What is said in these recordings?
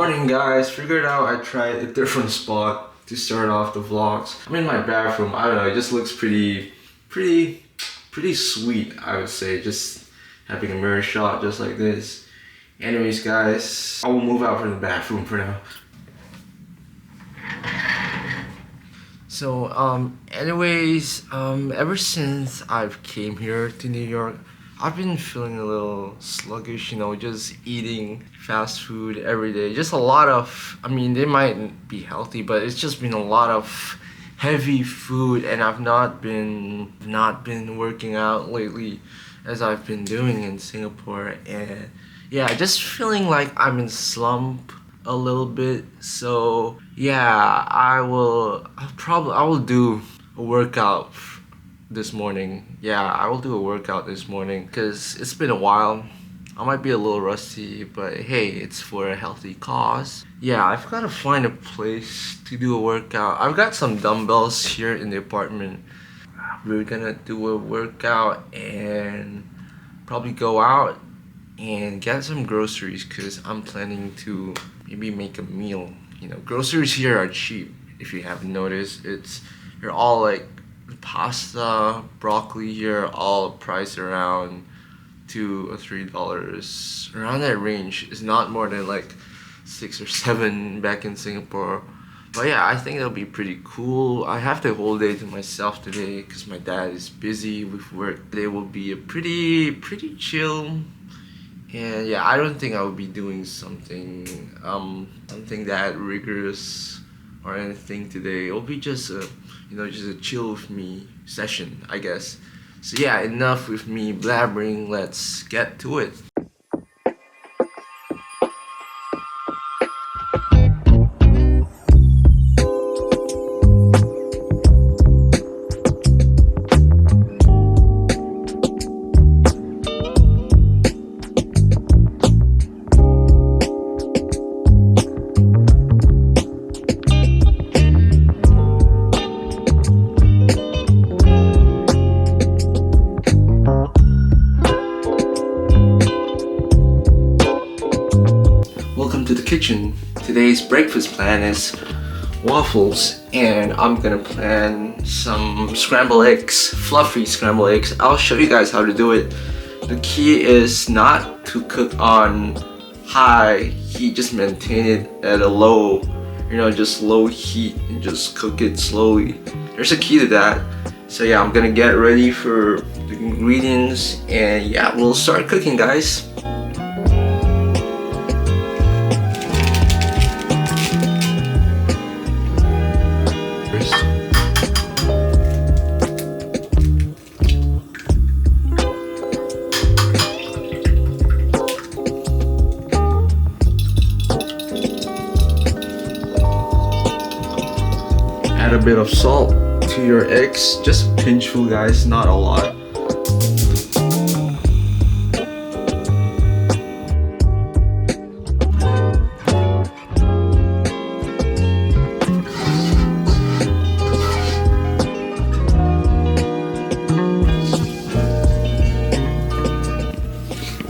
Morning guys, figured out I tried a different spot to start off the vlogs. I'm in my bathroom. I don't know, it just looks pretty sweet, I would say, just having a mirror shot just like this. Anyways guys, I will move out from the bathroom for now. Ever since I've came here to New York, I've been feeling a little sluggish, just eating fast food every day. Just a lot of, they might be healthy, but it's just been a lot of heavy food, and I've not been working out lately as I've been doing in Singapore. And yeah, just feeling like I'm in slump a little bit. So yeah, I will do a workout this morning. Yeah, I will do a workout this morning because it's been a while. I might be a little rusty, but hey, it's for a healthy cause. Yeah, I've got to find a place to do a workout. I've got some dumbbells here in the apartment. We're gonna do a workout and probably go out and get some groceries because I'm planning to maybe make a meal. Groceries here are cheap. If you haven't noticed, they're all like pasta, broccoli here, all priced around $2 or $3. Around that range. It's not more than like 6 or 7 back in Singapore. But yeah, I think it'll be pretty cool. I have the whole day to myself today because my dad is busy with work. Today will be a pretty chill. And yeah, I don't think I will be doing something that rigorous or anything today. It'll be just a chill with me session, I guess. So yeah, enough with me blabbering. Let's get to it. Welcome to the kitchen. Today's breakfast plan is waffles, and I'm gonna plan some scrambled eggs, fluffy scrambled eggs. I'll show you guys how to do it. The key is not to cook on high heat, just maintain it at a low, just low heat and just cook it slowly. There's a key to that. So yeah, I'm gonna get ready for the ingredients, and yeah, we'll start cooking, guys. Add a bit of salt to your eggs, just a pinchful, guys, not a lot.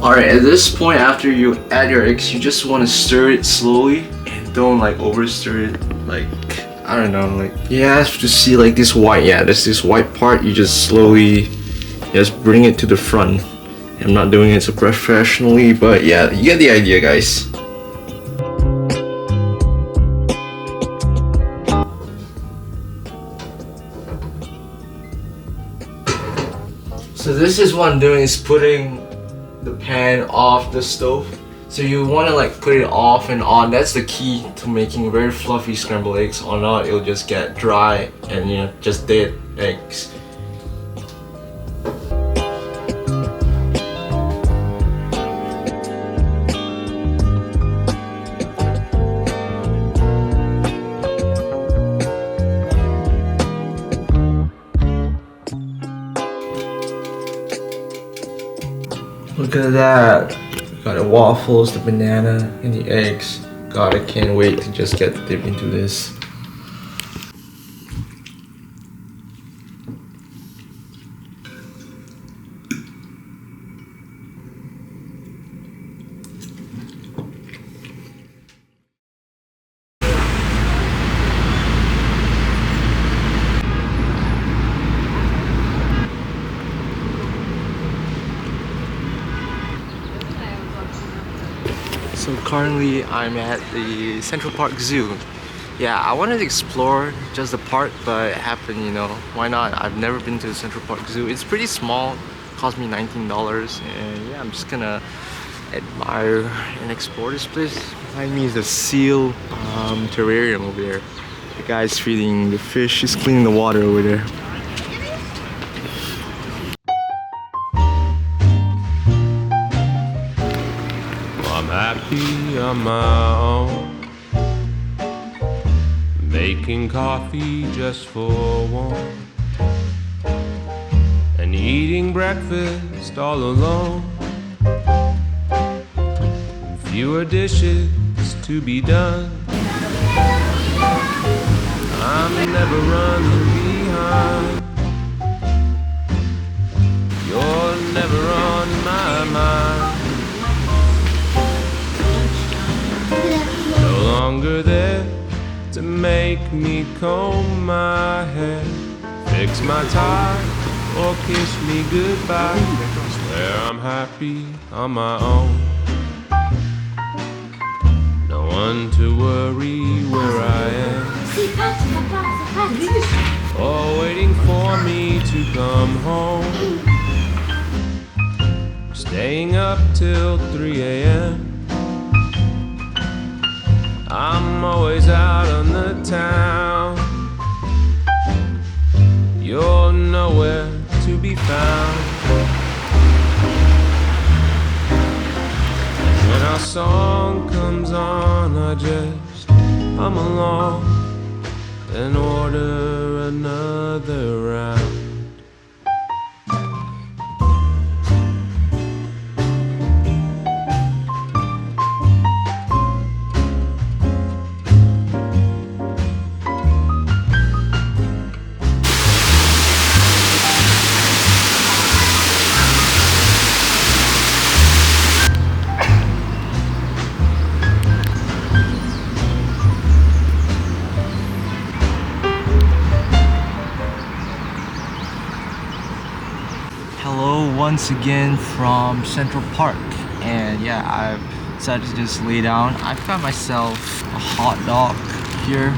Alright, at this point, after you add your eggs, you just want to stir it slowly and don't like over stir it. I don't know, you have to see like this white. Yeah, there's this white part. You just slowly just bring it to the front. I'm not doing it so professionally, but yeah, you get the idea, guys. So this is what I'm doing, is putting the pan off the stove. So you want to put it off and on. That's the key to making very fluffy scrambled eggs. Or not, it'll just get dry and just dead eggs. Look at that. Got the waffles, the banana, and the eggs. God, I can't wait to just get dip into this. So currently I'm at the Central Park Zoo. Yeah, I wanted to explore just the park, but it happened, why not? I've never been to the Central Park Zoo. It's pretty small, cost me $19, and yeah, I'm just gonna admire and explore this place. Behind me is the seal terrarium over there. The guy's feeding the fish, he's cleaning the water over there. I'm happy on my own, making coffee just for one, and eating breakfast all alone. Fewer dishes to be done. I'm never running behind. You're never on my mind. No longer there to make me comb my hair, fix my tie, or kiss me goodbye. Swear I'm happy on my own. No one to worry where I am, or waiting for me to come home. Staying up till 3 a.m. I'm always out on the town. You're nowhere to be found. When our song comes on, I just hum along and order another round. Hello once again from Central Park, and yeah, I've decided to just lay down. I've got myself a hot dog here,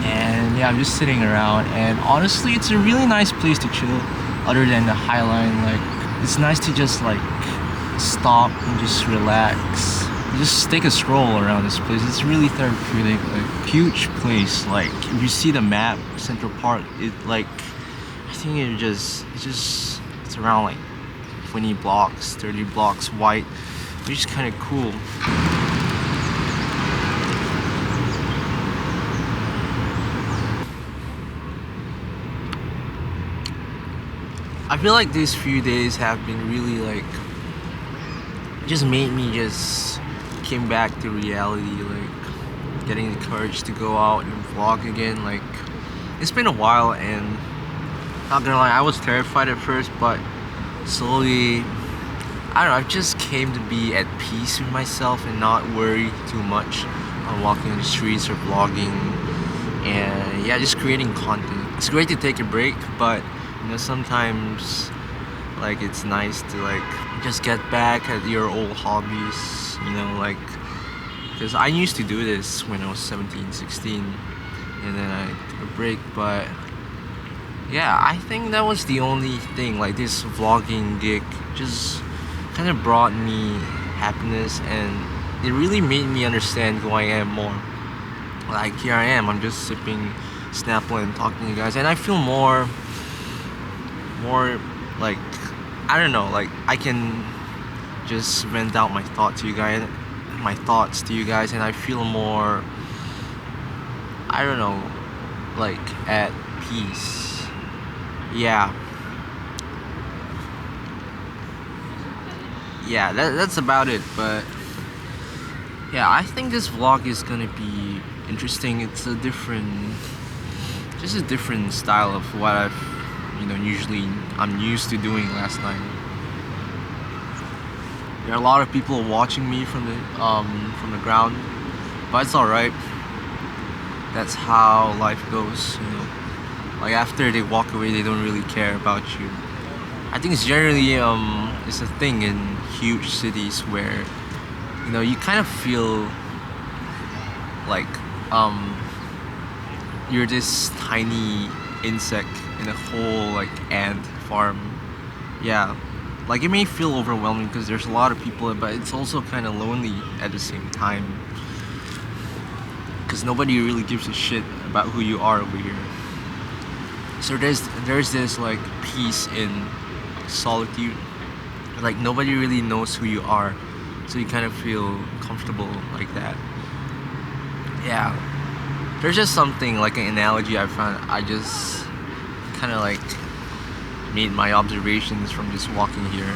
and yeah, I'm just sitting around, and honestly it's a really nice place to chill other than the High Line. Like, it's nice to just like stop and just relax, just take a stroll around this place. It's really therapeutic, like huge place. Like if you see the map, Central Park, it like, I think it's around like 20 blocks, 30 blocks wide, which is kind of cool. I feel like these few days have been really like, just made me just came back to reality, like getting the courage to go out and vlog again. Like, it's been a while, and not gonna lie, I was terrified at first, but slowly, I don't know, I've just came to be at peace with myself and not worry too much on walking on the streets or vlogging, and yeah, just creating content. It's great to take a break, but sometimes like it's nice to like just get back at your old hobbies, like, because I used to do this when I was 17, 16, and then I took a break. But yeah, I think that was the only thing. Like, this vlogging gig just kind of brought me happiness, and it really made me understand who I am more. Like, here I am, I'm just sipping Snapple and talking to you guys, and I feel more like, I don't know, like I can just vent out my thoughts to you guys, and I feel more, I don't know, like at peace. Yeah, that's about it. But yeah, I think this vlog is gonna be interesting. It's a different style of what usually I'm used to doing last night. There are a lot of people watching me from the ground, but it's alright. That's how life goes, Like, after they walk away, they don't really care about you. I think it's generally it's a thing in huge cities where You know, you kind of feel like you're this tiny insect in a whole like ant farm. Yeah, like it may feel overwhelming because there's a lot of people, but it's also kind of lonely at the same time because nobody really gives a shit about who you are over here. So there's this like peace in solitude. Like nobody really knows who you are, so you kind of feel comfortable like that. Yeah, there's just something like an analogy I found. I just kind of like made my observations from just walking here.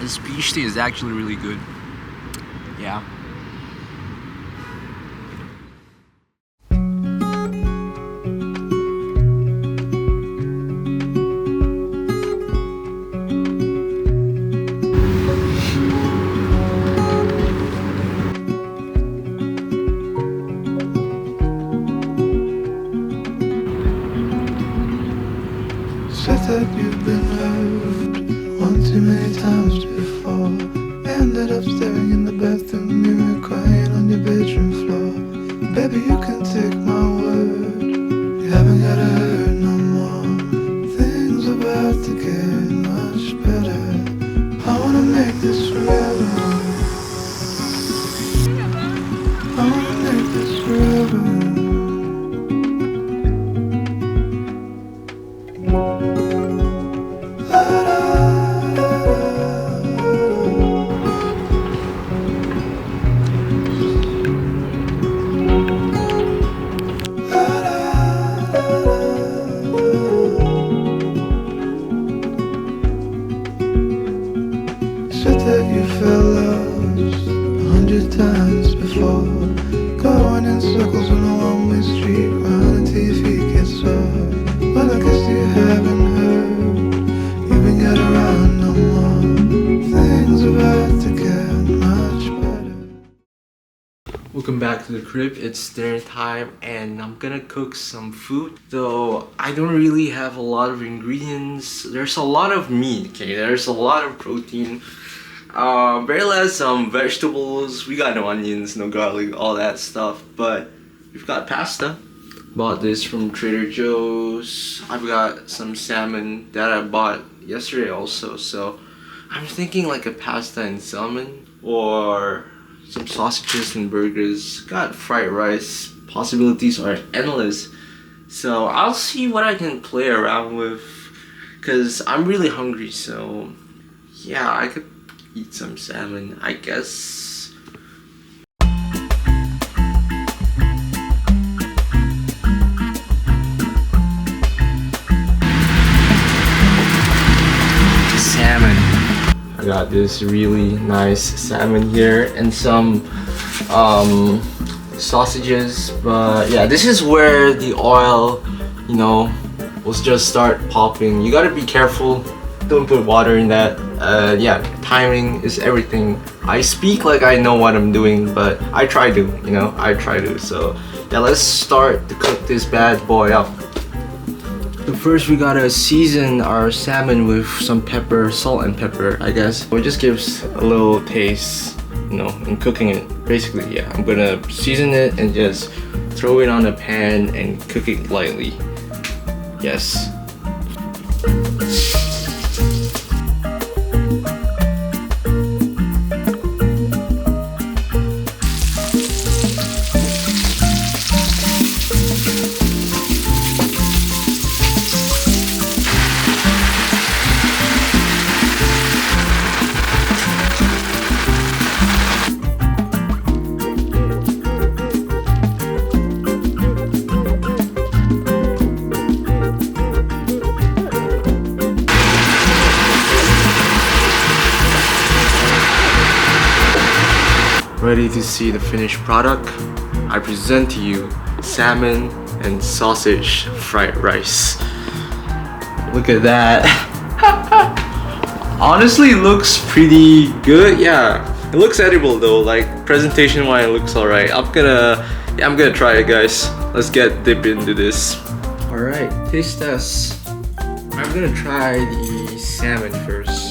The speech tea is actually really good. Yeah. Said that you've been hurt one too many times before. Ended up staring in the bathroom mirror, crying on your bedroom floor. Baby, you can take my word, you haven't gotta hurt no more. Things are about to get much better. I wanna make this forever. I wanna make this forever. Said that you felt lost 100 times before, going in circles on a one-way street, running until your feet get sore. Well, I guess you haven't heard, you ain't got around no more. Things about to get much better. Welcome back to the crib. It's dinner time and I'm gonna cook some food. Though I don't really have a lot of ingredients. There's a lot of meat, okay? There's a lot of protein. Very less vegetables. We got no onions, no garlic, all that stuff. But we've got pasta. Bought this from Trader Joe's. I've got some salmon that I bought yesterday also. So I'm thinking like a pasta and salmon or some sausages and burgers. Got fried rice. Possibilities are endless. So I'll see what I can play around with, cause I'm really hungry. So yeah, I could eat some salmon, I guess. Salmon. I got this really nice salmon here and some sausages, but yeah, this is where the oil, you know, will just start popping. You gotta be careful, don't put water in that. Yeah, timing is everything. I speak like I know what I'm doing, but I try to, you know, I try to. So yeah, let's start to cook this bad boy up. So first we gotta season our salmon with some pepper, salt and pepper, I guess. It just gives a little taste, you know, in cooking it. Basically, yeah, I'm gonna season it and just throw it on a pan and cook it lightly. Yes. Ready to see the finished product? I present to you salmon and sausage fried rice. Look at that. Honestly, it looks pretty good. Yeah, it looks edible though. Like presentation wise, it looks alright. I'm gonna try it, guys. Let's get dip into this. Alright, taste test. I'm gonna try the salmon first.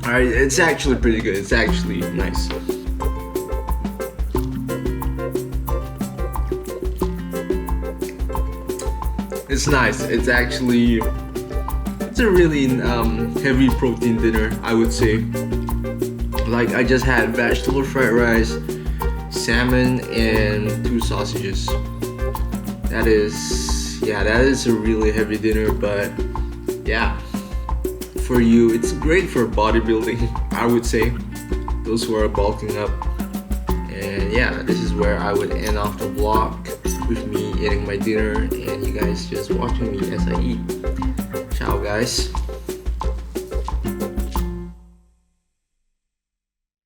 Alright, it's actually pretty good. It's actually nice. It's nice. It's actually, it's a really heavy protein dinner, I would say. Like, I just had vegetable fried rice, salmon, and 2 sausages. That is a really heavy dinner, but yeah, for you, it's great for bodybuilding, I would say. Those who are bulking up. And yeah, this is where I would end off the vlog with me eating my dinner and you guys just watching me as I eat. Ciao, guys.